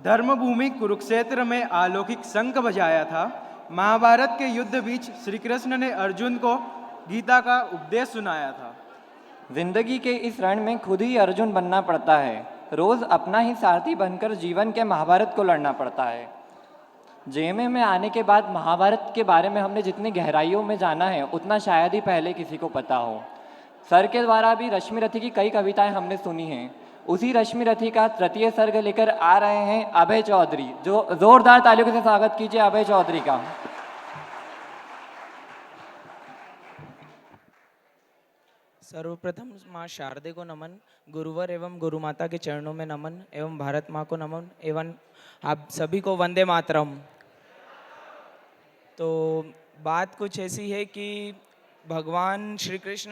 धर्मभूमि कुरुक्षेत्र में अलौकिक शंख बजाया था। महाभारत के युद्ध बीच श्री कृष्ण ने अर्जुन को गीता का उपदेश सुनाया था। जिंदगी के इस रण में खुद ही अर्जुन बनना पड़ता है। रोज अपना ही सारथी बनकर जीवन के महाभारत को लड़ना पड़ता है। जेएमए में आने के बाद महाभारत के बारे में हमने जितनी गहराइयों में जाना है उतना शायद ही पहले किसी को पता हो। सर के द्वारा भी रश्मि रथी की कई कविताएं हमने सुनी हैं। उसी रश्मि रथी का तृतीय सर्ग लेकर आ रहे हैं अभय चौधरी। जो जोरदार तालियों से स्वागत कीजिए अभय चौधरी का। सर्वप्रथम माँ शारदे को नमन, गुरुवर एवं गुरुमाता के चरणों में नमन एवं भारत माँ को नमन एवं आप सभी को वंदे मातरम। तो बात कुछ ऐसी है कि भगवान श्री कृष्ण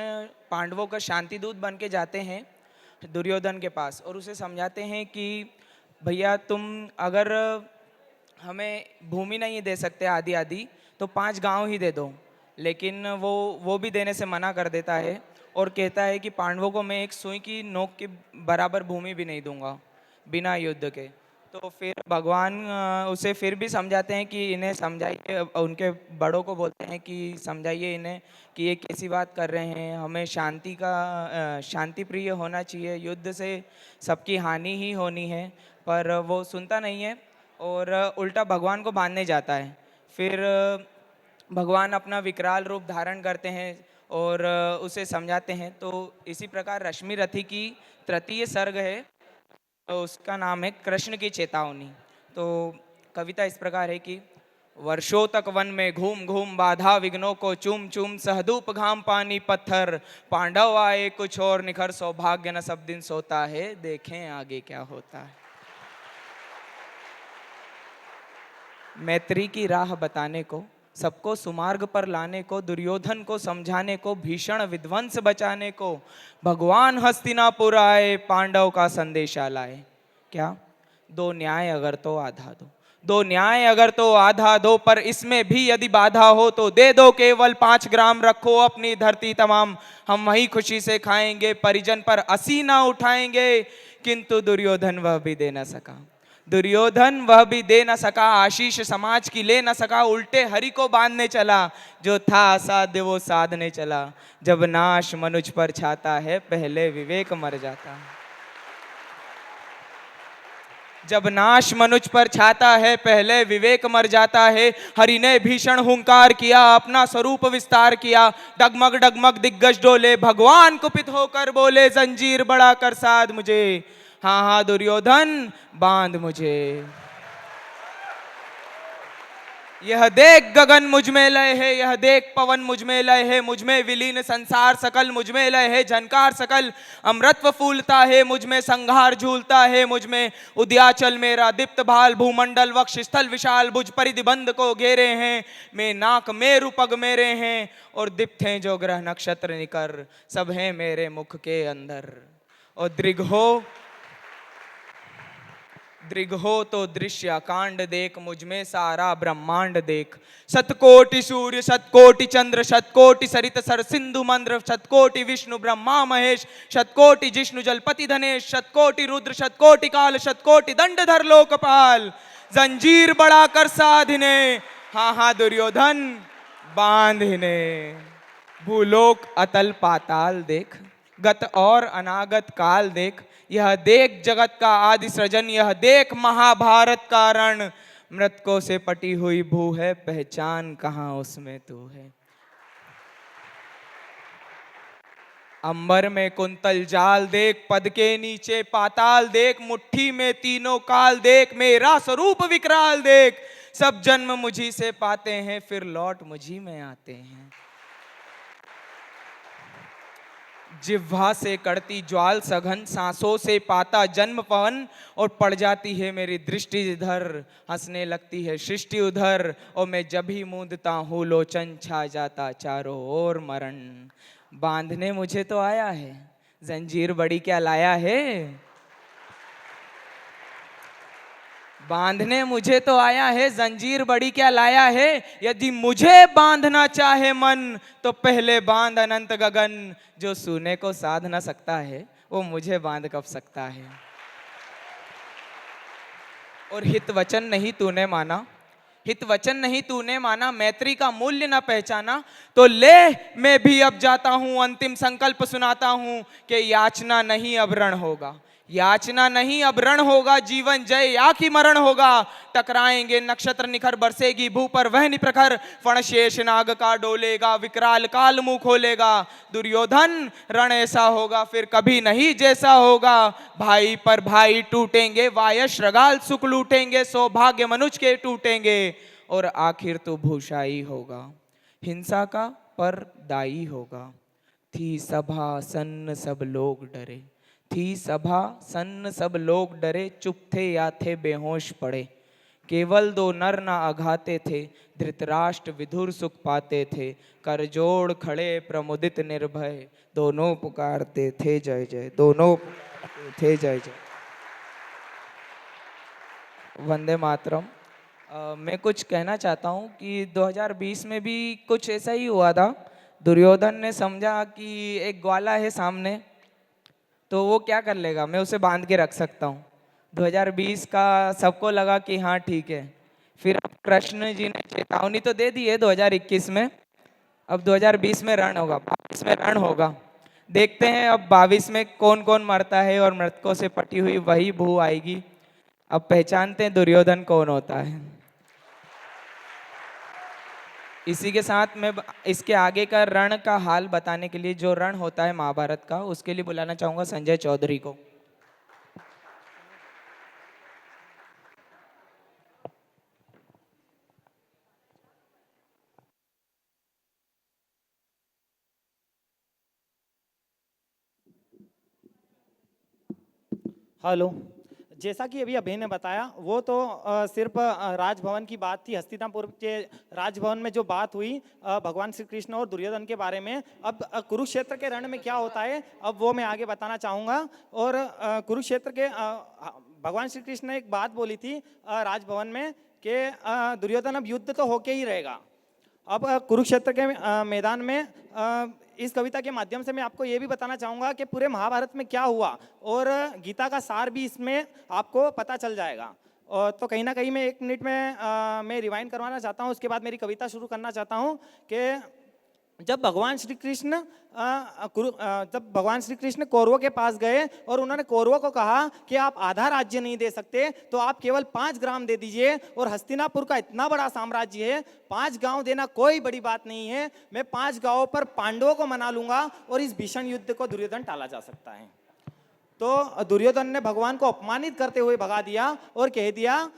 पांडवों का शांति दूत बन के जाते हैं दुर्योधन के पास और उसे समझाते हैं कि भैया तुम अगर हमें भूमि नहीं दे सकते आदि आदि तो 5 गांव ही दे दो। लेकिन वो भी देने से मना कर देता है और कहता है कि पांडवों को मैं एक सुई की नोक के बराबर भूमि भी नहीं दूंगा बिना युद्ध के। तो फिर भगवान उसे फिर भी समझाते हैं कि इन्हें समझाइए, उनके बड़ों को बोलते हैं कि समझाइए इन्हें कि ये कैसी बात कर रहे हैं, हमें शांति प्रिय होना चाहिए, युद्ध से सबकी हानि ही होनी है। पर वो सुनता नहीं है और उल्टा भगवान को बांधने जाता है। फिर भगवान अपना विकराल रूप धारण करते हैं और उसे समझाते हैं। तो इसी प्रकार रश्मि रथी की तृतीय सर्ग है, तो उसका नाम है कृष्ण की चेतावनी। तो कविता इस प्रकार है कि वर्षों तक वन में घूम घूम बाधा विघ्नों को चूम चूम सहधूप घाम पानी पत्थर पांडव आए कुछ और निखर सौभाग्य न सब दिन सोता है देखें आगे क्या होता है। मैत्री की राह बताने को, सबको सुमार्ग पर लाने को, दुर्योधन को समझाने को, भीषण विध्वंस बचाने को भगवान हस्तिनापुर आए पांडव का संदेशा लाए। क्या? 2 न्याय अगर तो आधा दो, 2 न्याय अगर तो आधा दो, पर इसमें भी यदि बाधा हो तो दे दो केवल 5 ग्राम रखो अपनी धरती तमाम, हम वही खुशी से खाएंगे परिजन पर असी ना उठाएंगे। किंतु दुर्योधन वह भी दे न सका, दुर्योधन वह भी दे न सका, आशीष समाज की ले न सका, उल्टे हरि को बांधने चला, जो था असाध्य वो साधने चला। जब नाश मनुज पर छाता है पहले विवेक मर जाता है, जब नाश मनुज पर छाता है पहले विवेक मर जाता है। हरि ने भीषण हुंकार किया अपना स्वरूप विस्तार किया, डगमग डगमग दिग्गज डोले, भगवान कुपित होकर बोले जंजीर बड़ा कर साध मुझे, हाँ हाँ दुर्योधन बांध मुझे। यह देख गगन मुझ में लय है, यह देख पवन मुझ में लय है, मुझ में विलीन संसार सकल मुझ में लय है, झनकार सकल अमृतत्व फूलता है, मुझ में संघार झूलता है, मुझ में उद्याचल मेरा दीप्त भाल, भूमंडल वक्ष स्थल विशाल भुज परिधिबंध को घेरे हैं, मैं नाक मेरु पग मेरे हैं, और दीप्त हैं जो ग्रह नक्षत्र निकर, सब हैं मेरे मुख के अंदर। और दृग हो तो दृश्य कांड देख, मुझ में सारा ब्रह्मांड देख, शतकोटि सूर्य शतकोटि चंद्र शतकोटि सरित सर सिंधु मंद्र, शतकोटि विष्णु ब्रह्मा महेश, शतकोटि जिष्णु जलपति धनेश, शतकोटि रुद्र शतकोटि काल, शतकोटि दंडधर लोकपाल, जंजीर बड़ा कर साधिने, हाँ हाँ दुर्योधन बांधने। भूलोक अतल पाताल देख, गत और अनागत काल देख, यह देख जगत का आदि सृजन, यह देख महाभारत का रण, मृतकों से पटी हुई भू है पहचान कहाँ उसमें तू है। अंबर में कुंतल जाल देख, पद के नीचे पाताल देख, मुट्ठी में तीनों काल देख, मेरा स्वरूप विकराल देख, सब जन्म मुझी से पाते हैं फिर लौट मुझी में आते हैं। जिह्वा से कड़ती ज्वाल सघन, सांसों से पाता जन्म पवन, और पड़ जाती है मेरी दृष्टि इधर, हंसने लगती है सृष्टि उधर, और मैं जब ही मूंदता हूँ लोचन छा जाता चारों ओर मरण। बांधने मुझे तो आया है, जंजीर बड़ी क्या लाया है, बांधने मुझे तो आया है, जंजीर बड़ी क्या लाया है। यदि मुझे बांधना चाहे मन तो पहले बांध अनंत गगन, जो सूने को साध ना सकता है वो मुझे बांध कब सकता है। और हित वचन नहीं तूने माना, हित वचन नहीं तूने माना, मैत्री का मूल्य न पहचाना, तो ले मैं भी अब जाता हूं, अंतिम संकल्प सुनाता हूं कि याचना नहीं अब रण होगा, याचना नहीं अब रण होगा, जीवन जय या कि मरण होगा। टकराएंगे नक्षत्र निखर, बरसेगी भू पर वह निप्रखर, फण शेष नाग का डोलेगा, विकराल काल मुंह खोलेगा। दुर्योधन रण ऐसा होगा फिर कभी नहीं जैसा होगा, भाई पर भाई टूटेंगे, वायश रगाल सुख लूटेंगे, सौभाग्य मनुज के टूटेंगे, और आखिर तो भूषाई होगा, हिंसा का पर दाई होगा। थी सभा सन्न सब लोग डरे, थी सभा सन्न सब लोग डरे, चुप थे या थे बेहोश पड़े, केवल दो नर न अघाते थे, धृतराष्ट्र विधुर सुख पाते थे, कर जोड़ खड़े प्रमुदित निर्भय, दोनों पुकारते थे जय जय, दोनों पुकारते थे जय जय। वंदे मातरम। मैं कुछ कहना चाहता हूँ कि 2020 में भी कुछ ऐसा ही हुआ था। दुर्योधन ने समझा कि एक ग्वाला है सामने, तो वो क्या कर लेगा, मैं उसे बांध के रख सकता हूँ। 2020 का सबको लगा कि हाँ ठीक है। फिर अब कृष्ण जी ने चेतावनी तो दे दी है 2021 में, अब 2020 में रण होगा, 22 में रण होगा। देखते हैं अब 22 में कौन कौन मरता है और मृतकों से पटी हुई वही भू आएगी। अब पहचानते हैं दुर्योधन कौन होता है। इसी के साथ मैं इसके आगे का रण का हाल बताने के लिए, जो रण होता है महाभारत का, उसके लिए बुलाना चाहूंगा संजय चौधरी को। हेलो। जैसा कि अभी अभय ने बताया, वो तो सिर्फ राजभवन की बात थी, हस्तिनापुर के राजभवन में जो बात हुई भगवान श्री कृष्ण और दुर्योधन के बारे में। अब कुरुक्षेत्र के रण में क्या होता है, अब वो मैं आगे बताना चाहूँगा। और कुरुक्षेत्र के भगवान श्री कृष्ण ने एक बात बोली थी राजभवन में कि दुर्योधन अब युद्ध तो होके ही रहेगा। अब कुरुक्षेत्र के मैदान में इस कविता के माध्यम से मैं आपको ये भी बताना चाहूँगा कि पूरे महाभारत में क्या हुआ, और गीता का सार भी इसमें आपको पता चल जाएगा। और तो कहीं ना कहीं मैं 1 मिनट में मैं रिवाइंड करवाना चाहता हूँ, उसके बाद मेरी कविता शुरू करना चाहता हूँ कि जब भगवान श्री कृष्ण कौरवों के पास गए और उन्होंने कौरवों को कहा कि आप आधा राज्य नहीं दे सकते, तो आप केवल 5 ग्राम दे दीजिए, और हस्तिनापुर का इतना बड़ा साम्राज्य है, 5 गांव देना कोई बड़ी बात नहीं है, मैं 5 गांवों पर पांडवों को मना लूंगा और इस भीषण युद्ध को दुर्योधन टाला जा सकता है। तो दुर्योधन ने भगवान को अपमानित करते हुए भगा दिया और कह दिया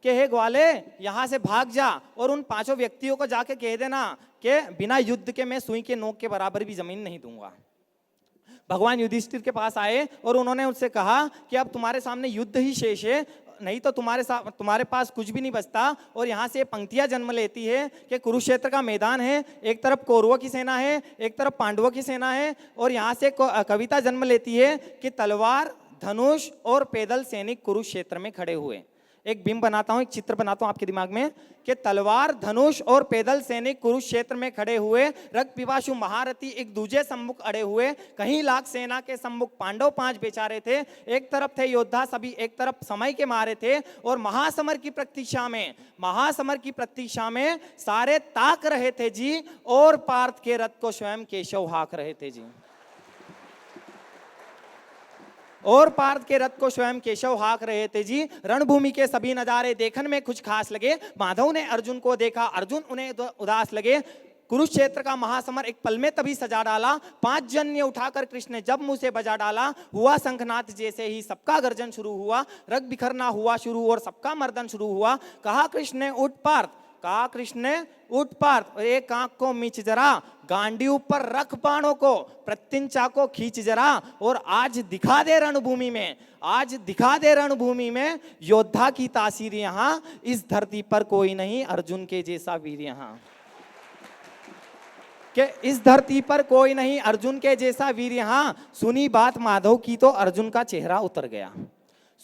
कि हे ग्वाले, यहाँ से भाग जा और उन 5 व्यक्तियों को जाके कह देना कि बिना युद्ध के मैं सुई के नोक के बराबर भी जमीन नहीं दूंगा। भगवान युधिष्ठिर के पास आए और उन्होंने उससे कहा कि अब तुम्हारे सामने युद्ध ही शेष है, नहीं तो तुम्हारे पास कुछ भी नहीं बचता। और यहाँ से पंक्तियां जन्म लेती है कि कुरुक्षेत्र का मैदान है, एक तरफ कौरवों की सेना है, एक तरफ पांडवों की सेना है, और यहाँ से कविता जन्म लेती है कि तलवार, धनुष और पैदल सैनिक कुरुक्षेत्र में खड़े हुए। एक बिंब बनाता हूं, एक चित्र बनाता हूं आपके दिमाग में कि तलवार, धनुष और पैदल सैनिक कुरुक्षेत्र में खड़े हुए, रक्त पिपासु महारथी एक दूजे सम्मुख अड़े हुए, कहीं लाख सेना के सम्मुख पांडव 5 बेचारे थे, एक तरफ थे योद्धा सभी, एक तरफ समय के मारे थे, और महासमर की प्रतीक्षा में सारे ताक रहे थे जी, और पार्थ के रथ को स्वयं केशव हाक रहे थे जी, और पार्थ के रथ को स्वयं केशव हाक रहे थे जी। रणभूमि के सभी नजारे देखने में कुछ खास लगे, माधव ने अर्जुन को देखा, अर्जुन उन्हें उदास लगे। कुरुक्षेत्र का महासमर एक पल में तभी सजा डाला, 5 जन्य उठाकर कृष्ण ने जब मुंह से बजा डाला, हुआ शंखनाद जैसे ही सबका गर्जन शुरू हुआ, रग बिखरना हुआ शुरू और सबका मर्दन शुरू हुआ। कहा कृष्ण ने उठ पार्थ, एक आंख को मीच जरा, गांडी ऊपर रख बाणों को, प्रत्यंचा को खींच जरा, और आज दिखा दे रणभूमि में योद्धा की तासीर यहाँ, इस धरती पर कोई नहीं अर्जुन के जैसा वीर यहाँ, कि इस धरती पर कोई नहीं अर्जुन के जैसा वीर यहाँ। सुनी बात माधव की तो अर्जुन का चेहरा उतर गया,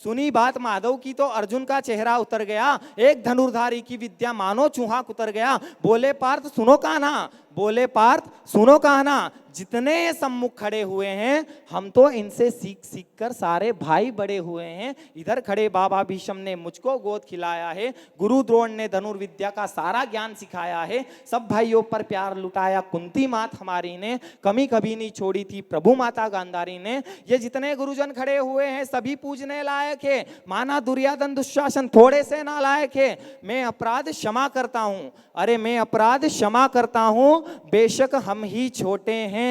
सुनी बात माधव की तो अर्जुन का चेहरा उतर गया, एक धनुर्धारी की विद्या मानो चूहा उतर गया। बोले पार्थ सुनो कान्हा, बोले पार्थ सुनो कहना, जितने ये सम्मुख खड़े हुए हैं हम तो इनसे सीख सीख कर सारे भाई बड़े हुए हैं। इधर खड़े बाबा भीष्म ने मुझको गोद खिलाया है, गुरु द्रोण ने धनुर्विद्या का सारा ज्ञान सिखाया है, सब भाइयों पर प्यार लुटाया कुंती मात हमारी ने, कमी कभी नहीं छोड़ी थी प्रभु माता गांधारी ने। ये जितने गुरुजन खड़े हुए हैं सभी पूजने लायक है, माना दुर्योधन दुशासन थोड़े से नालायक है। मैं अपराध क्षमा करता हूं, अरे मैं अपराध क्षमा करता हूं, बेशक हम ही छोटे हैं।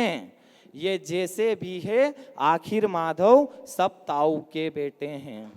ये जैसे भी है आखिर माधव सब ताऊ के बेटे हैं।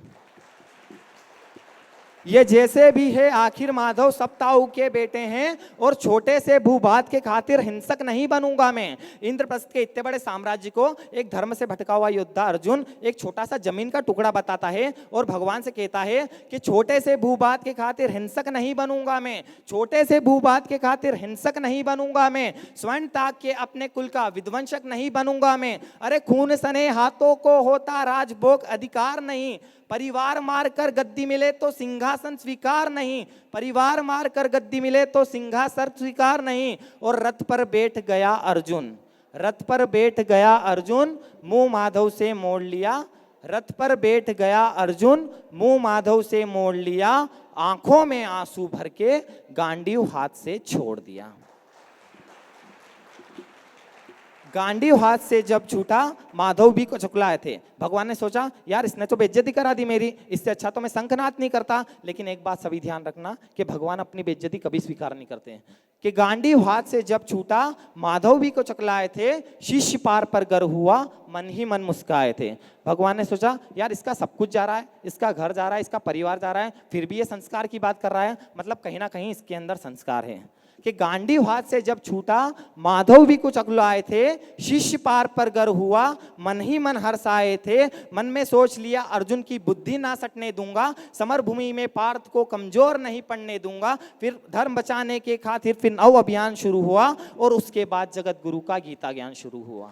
ये जैसे भी है आखिर माधव सब ताऊ के बेटे हैं, और छोटे से भूभात के खातिर हिंसक नहीं बनूंगा मैं। इंद्रप्रस्थ के इतने बड़े साम्राज्य को एक धर्म से भटका हुआ योद्धा अर्जुन एक छोटा सा जमीन का टुकड़ा बताता है और भगवान से कहता है कि छोटे से भूभात के खातिर हिंसक नहीं बनूंगा मैं, छोटे से भूभात के खातिर हिंसक नहीं बनूंगा मैं, स्वर्ण ताग के अपने कुल का विध्वंसक नहीं बनूंगा मैं। अरे खून सने हाथों को होता राजभोग अधिकार नहीं, परिवार मारकर गद्दी मिले तो सिंहासन स्वीकार नहीं, परिवार मारकर गद्दी मिले तो सिंहासन स्वीकार नहीं। और रथ पर बैठ गया अर्जुन, रथ पर बैठ गया अर्जुन, मुंह माधव से मोड़ लिया, रथ पर बैठ गया अर्जुन, मुंह माधव से मोड़ लिया, आंखों में आंसू भर के गांडीव हाथ से छोड़ दिया। गांडीव हाथ से जब छूटा माधव भी को चुकलाए थे। भगवान ने सोचा यार इसने तो बेइज्जती करा दी मेरी, इससे अच्छा तो मैं शंखनाद नहीं करता। लेकिन एक बात सभी ध्यान रखना कि भगवान अपनी बेइज्जती कभी स्वीकार नहीं करते हैं, कि गांडीव हाथ से जब छूटा माधव भी को चकलाए थे, शिष्य पार पर गर हुआ मन ही मन मुस्काए थे। भगवान ने सोचा यार इसका सब कुछ जा रहा है, इसका घर जा रहा है, इसका परिवार जा रहा है, फिर भी ये संस्कार की बात कर रहा है, मतलब कहीं ना कहीं इसके अंदर संस्कार है। कि गांडीव हाथ से जब छूटा माधव भी कुछ अगलाए थे, शिष्य पार पर गर हुआ मन ही मन हर्षाए थे। मन में सोच लिया अर्जुन की बुद्धि ना सटने दूंगा, समर भूमि में पार्थ को कमजोर नहीं पड़ने दूंगा। फिर धर्म बचाने के खातिर फिर नव अभियान शुरू हुआ और उसके बाद जगत गुरु का गीता ज्ञान शुरू हुआ।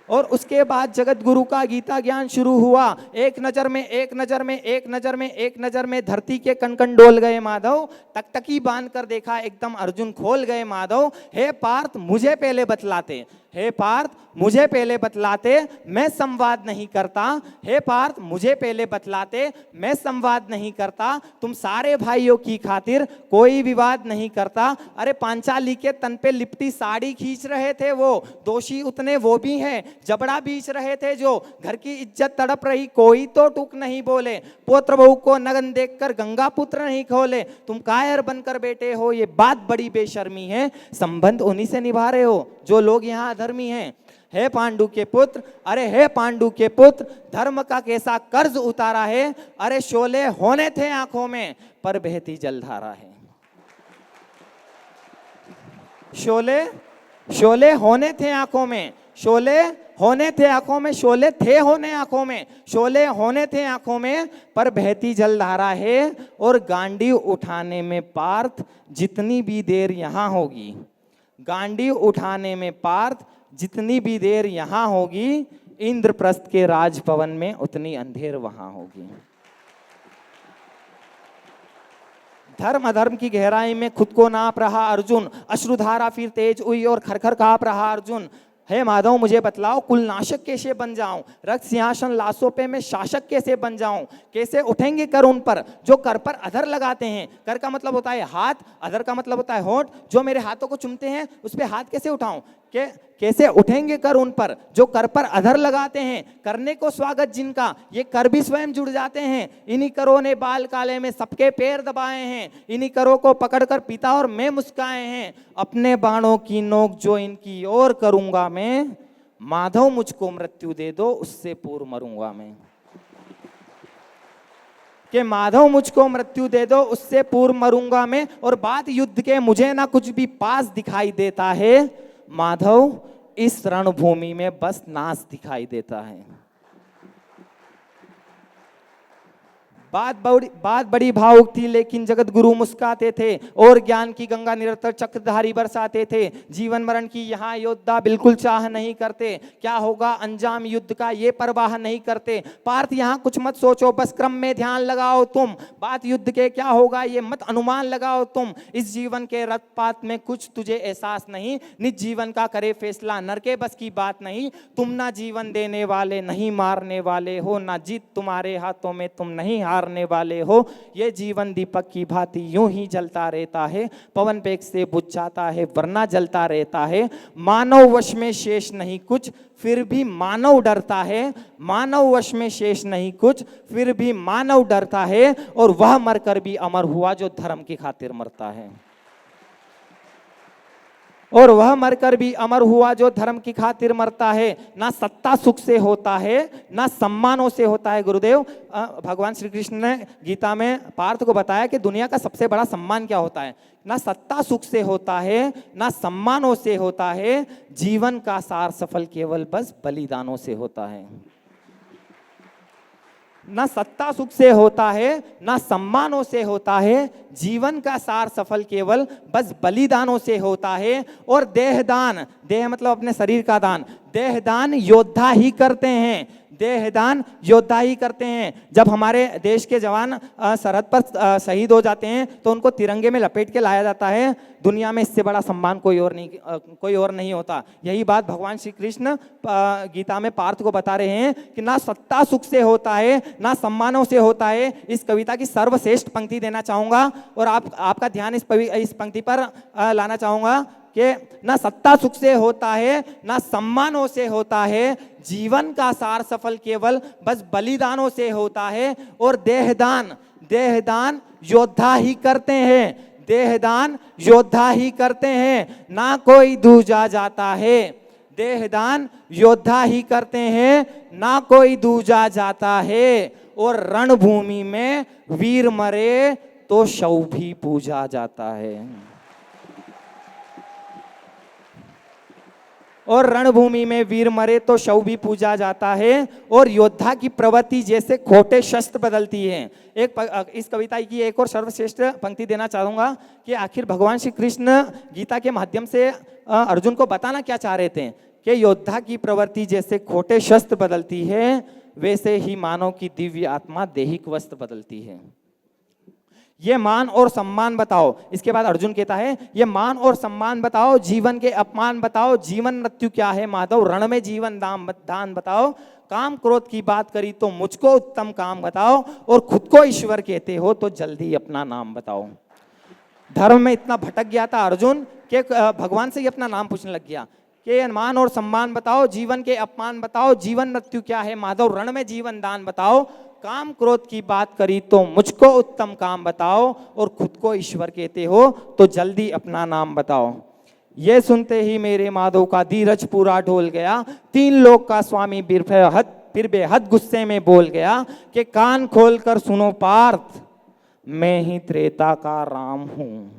और उसके बाद जगत गुरु का गीता ज्ञान शुरू हुआ। एक नजर में एक नजर में एक नजर में एक नजर में धरती के कण कण डोल गए माधव, तकतकी बांध कर देखा एकदम अर्जुन खोल गए माधव। हे पार्थ मुझे पहले बतलाते, हे पार्थ मुझे पहले बतलाते, मैं संवाद नहीं करता। हे पार्थ मुझे पहले बतलाते, मैं संवाद नहीं करता। तुम सारे भाइयों की खातिर कोई विवाद नहीं करता। अरे पांचाली के तन पे लिपटी साड़ी खींच रहे थे वो, दोषी उतने वो भी हैं, जबड़ा बीच रहे थे जो, घर की इज्जत तड़प रही कोई तो टूक नहीं बोले, पुत्र बहू को नगन देखकर गंगा पुत्र नहीं खोले। तुम कायर बनकर बैठे हो, ये बात बड़ी बेशर्मी है। संबंध उन्हीं से निभा रहे हो जो लोग यहाँ अधर्मी हैं। हे पांडु के पुत्र, अरे हे पांडु के पुत्र, धर्म का कैसा कर्ज उतारा है। अरे शोले होने थे आंखों में पर बहती जलधारा है। शोले शोले होने थे आंखों में, शोले होने थे आंखों में, शोले थे होने आंखों में, शोले होने थे आंखों में पर बहती जलधारा है। और गांडीव उठाने में पार्थ जितनी भी देर यहां होगी, गांडीव उठाने में पार्थ जितनी भी देर यहां होगी, इंद्रप्रस्थ के राजभवन में उतनी अंधेर वहां होगी। धर्म अधर्म की गहराई में खुद को नाप रहा अर्जुन, अश्रुधारा फिर तेज हुई और खरखर कांप रहा अर्जुन। हे माधव मुझे बतलाओ कुल नाशक कैसे बन जाऊं, रक्त सिंहासन लाशों पे मैं शासक कैसे बन जाऊं। कैसे उठेंगे कर उन पर जो कर पर अधर लगाते हैं। कर का मतलब होता है हाथ, अधर का मतलब होता है होंठ। जो मेरे हाथों को चूमते हैं उस पे हाथ कैसे उठाऊं। कैसे उठेंगे कर उन पर जो कर पर अधर लगाते हैं। करने को स्वागत जिनका ये कर भी स्वयं जुड़ जाते हैं। इन्हीं करों ने बाल काले में सबके पैर दबाए हैं, इन्हीं करों को पकड़कर पिता और मैं मुस्काए हैं। अपने बाणों की नोक जो इनकी ओर करूंगा मैं, माधव मुझको मृत्यु दे दो उससे पूर्व मरूंगा मैं। कि माधव मुझको मृत्यु दे दो उससे पूर्व मरूंगा मैं। और बात युद्ध के मुझे ना कुछ भी पास दिखाई देता है, माधव इस रणभूमि में बस नाश दिखाई देता है। बात बड़ी भावुक थी, लेकिन जगत गुरु मुस्कुराते थे और ज्ञान की गंगा निरंतर चक्रधारी बरसाते थे। जीवन मरण की यहाँ योद्धा बिल्कुल चाह नहीं करते, क्या होगा अंजाम युद्ध का ये परवाह नहीं करते। पार्थ यहाँ कुछ मत सोचो, बस क्रम में ध्यान लगाओ तुम, बात युद्ध के क्या होगा ये मत अनुमान लगाओ तुम। इस जीवन के रथपात में कुछ तुझे एहसास नहीं, निज जीवन का करे फैसला नर के बस की बात नहीं। तुम ना जीवन देने वाले नहीं मारने वाले हो, ना जीत तुम्हारे हाथों में तुम नहीं हारने वाले हो। ये जीवन दीपक की भांति यूं ही जलता रहता है, पवन वेग से बुझ जाता है वरना जलता रहता है। मानव वश में शेष नहीं कुछ फिर भी मानव डरता है, मानव वश में शेष नहीं कुछ फिर भी मानव डरता है। और वह मरकर भी अमर हुआ जो धर्म की खातिर मरता है, और वह मरकर भी अमर हुआ जो धर्म की खातिर मरता है। ना सत्ता सुख से होता है ना सम्मानों से होता है। गुरुदेव भगवान श्री कृष्ण ने गीता में पार्थ को बताया कि दुनिया का सबसे बड़ा सम्मान क्या होता है। ना सत्ता सुख से होता है ना सम्मानों से होता है, जीवन का सार सफल केवल बस बलिदानों से होता है। ना सत्ता सुख से होता है ना सम्मानों से होता है, जीवन का सार सफल केवल बस बलिदानों से होता है। और देहदान, देह मतलब अपने शरीर का दान, देहदान योद्धा ही करते हैं, देहदान योद्धा ही करते हैं। जब हमारे देश के जवान सरहद पर शहीद हो जाते हैं तो उनको तिरंगे में लपेट के लाया जाता है। दुनिया में इससे बड़ा सम्मान कोई और नहीं होता। यही बात भगवान श्री कृष्ण गीता में पार्थ को बता रहे हैं कि ना सत्ता सुख से होता है ना सम्मानों से होता है। इस कविता की सर्वश्रेष्ठ पंक्ति देना चाहूंगा और आपका ध्यान इस पंक्ति पर लाना चाहूंगा कि ना सत्ता सुख से होता है ना सम्मानों से होता है, जीवन का सार सफल केवल बस बलिदानों से होता है। और देहदान योद्धा ही करते हैं, देहदान योद्धा ही करते हैं, ना कोई दूजा जाता है। देहदान योद्धा ही करते हैं ना कोई दूजा जाता है। और रणभूमि में वीर मरे तो शव भी पूजा जाता है। और रणभूमि में वीर मरे तो शव भी पूजा जाता है। और योद्धा की प्रवृत्ति जैसे खोटे शस्त्र बदलती है। इस कविता की एक और सर्वश्रेष्ठ पंक्ति देना चाहूंगा कि आखिर भगवान श्री कृष्ण गीता के माध्यम से अर्जुन को बताना क्या चाह रहे थे कि योद्धा की प्रवृत्ति जैसे खोटे शस्त्र बदलती है, वैसे ही मानव की दिव्य आत्मा दैहिक वस्त्र बदलती है। ये मान और सम्मान बताओ। इसके बाद अर्जुन कहता है ये मान और सम्मान बताओ, जीवन के अपमान बताओ, जीवन मृत्यु क्या है माधव, रण में जीवन दान बताओ। काम क्रोध की बात करी तो मुझको उत्तम काम बताओ, और खुद को ईश्वर कहते हो तो जल्दी अपना नाम बताओ। धर्म में इतना भटक गया था अर्जुन कि भगवान से ही अपना नाम पूछने लग गया कि मान और सम्मान बताओ, जीवन के अपमान बताओ, जीवन मृत्यु क्या है माधव, रण में जीवन दान बताओ। काम क्रोध की बात करी तो मुझको उत्तम काम बताओ, और खुद को ईश्वर कहते हो तो जल्दी अपना नाम बताओ। ये सुनते ही मेरे माधव का धीरज पूरा ढोल गया, तीन लोक का स्वामी फिर बेहद गुस्से में बोल गया कि कान खोलकर सुनो पार्थ, मैं ही त्रेता का राम हूं।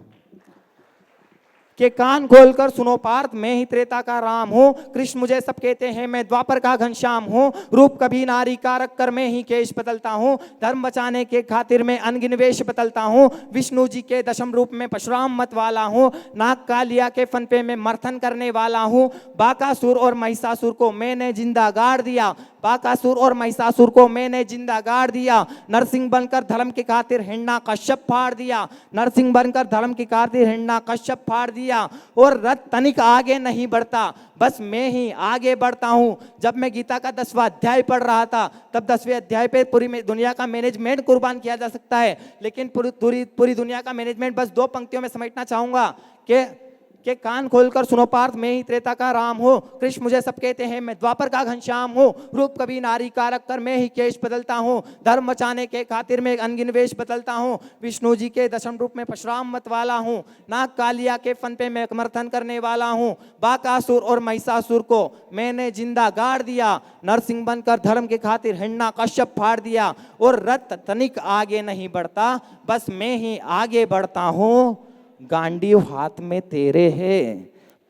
कि कान खोलकर सुनो पार्थ, मैं ही त्रेता का राम हूँ। कृष्ण मुझे सब कहते हैं, मैं द्वापर का घनश्याम हूँ। रूप कभी नारी का रख कर मैं ही केश बदलता हूँ। धर्म बचाने के खातिर मैं अनगिन वेश बदलता हूँ। विष्णु जी के दशम रूप में परशुराम मत वाला हूँ। नाग कालिया के फन पे मैं मर्थन करने वाला हूँ। बाकासुर और महिषासुर को मैंने जिंदा गाड़ दिया, बाकासुर और महिषासुर को मैंने जिंदा गाड़ दिया। नरसिंह बनकर धर्म की खातिर हिरण्या कश्यप फाड़ दिया, नरसिंह बनकर धर्म की खातिर हिरण्या कश्यप फाड़ दिया। और रथ तनिक आगे नहीं बढ़ता, बस मैं ही आगे बढ़ता हूं। जब मैं गीता का 10वां अध्याय पढ़ रहा था तब 10वें अध्याय पे पूरी दुनिया का मैनेजमेंट कुर्बान किया जा सकता है, लेकिन पूरी दुनिया का मैनेजमेंट बस 2 पंक्तियों में समेटना चाहूंगा कि कान खोलकर सुनो पार्थ, मैं ही त्रेता का राम हूँ। कृष्ण मुझे सब कहते हैं, मैं द्वापर का घनश्याम हूँ। रूप कभी नारी का रख कर मैं ही केश बदलता हूँ। धर्म बचाने के खातिर मैं अनगिन वेश बदलता हूँ। विष्णु जी के दशम रूप में परशुराम मत वाला हूँ। नाग कालिया के फन पे मैं समर्थन करने वाला हूँ। बाकासुर और महिषासुर को मैंने जिंदा गाड़ दिया, नरसिंह बनकर धर्म के खातिर हिरण्या कश्यप फाड़ दिया। और रथ तनिक आगे नहीं बढ़ता, बस मैं ही आगे बढ़ता हूँ। गांडीव हाथ में तेरे है,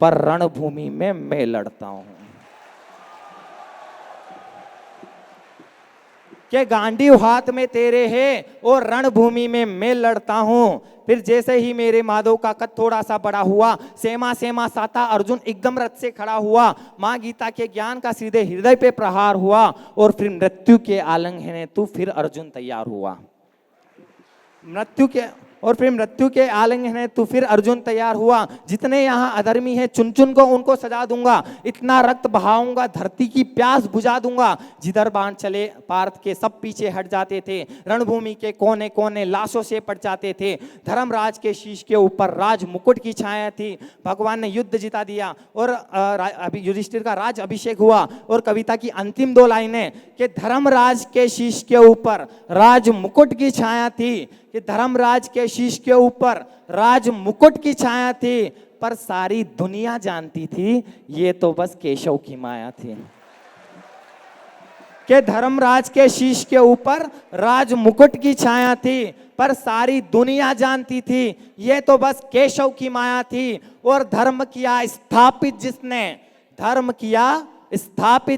पर रणभूमि में मैं लड़ता हूं। कि गांडीव हाथ में तेरे है और रणभूमि में मैं लड़ता हूँ। फिर जैसे ही मेरे माधव का कद थोड़ा सा बड़ा हुआ, सेमा सेमा साता अर्जुन एकदम रथ से खड़ा हुआ। माँ गीता के ज्ञान का सीधे हृदय पे प्रहार हुआ और फिर मृत्यु के आलिंगन हेतु फिर अर्जुन तैयार हुआ। मृत्यु के आलिंगन है तो फिर अर्जुन तैयार हुआ। जितने यहाँ अधर्मी हैं चुन चुन को उनको सजा दूंगा, इतना रक्त बहाऊंगा धरती की प्यास बुझा दूंगा। जिधर बाण चले पार्थ के सब पीछे हट जाते थे, रणभूमि के कोने कोने लाशों से पट जाते थे। धर्मराज के शीश के ऊपर राज मुकुट की छाया थी। भगवान ने युद्ध जिता दिया और अभी युधिष्ठिर का राज अभिषेक हुआ। और कविता की अंतिम 2 लाइनें कि धर्मराज के शीश के ऊपर राज मुकुट की छाया थी, कि धर्मराज के शीश के ऊपर राज मुकुट की छाया थी, पर सारी दुनिया जानती थी ये तो बस केशव की माया थी। कि धर्मराज के शीश के ऊपर राज मुकुट की छाया थी, पर सारी दुनिया जानती थी ये तो बस केशव की माया थी। और धर्म किया स्थापित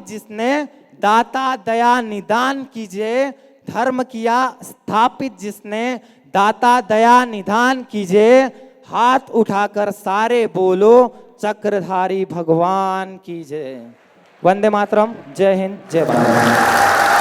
जिसने दाता दया निदान कीजिए। धर्म किया स्थापित जिसने दाता दया निदान कीजिए। हाथ उठाकर सारे बोलो चक्रधारी भगवान की जय। वंदे मातरम। जय हिंद, जय भारत।